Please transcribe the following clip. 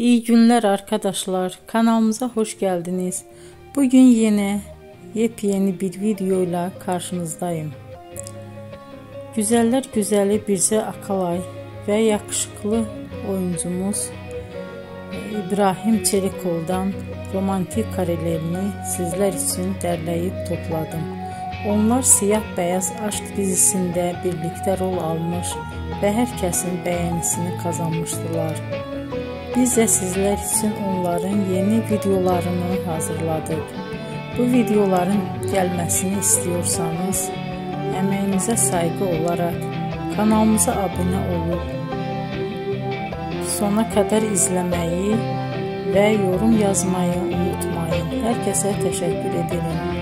İyi günler arkadaşlar. Kanalımıza hoş geldiniz. Bugün yine yepyeni bir videoyla karşınızdayım. Güzeller güzeli Bircə Akalay ve yakışıklı oyuncumuz İbrahim Çelikov'dan romantik karelerini sizler için derleyip topladım. Onlar Siyah Beyaz Aşk dizisinde birlikte rol almış ve herkesin beğenisini kazanmıştılar. Biz de sizler için onların yeni videolarını hazırladık. Bu videoların gelmesini istiyorsanız emeğinize saygı olarak kanalımıza abone olup sona kadar izlemeyi ve yorum yazmayı unutmayın. Herkese teşekkür ederim.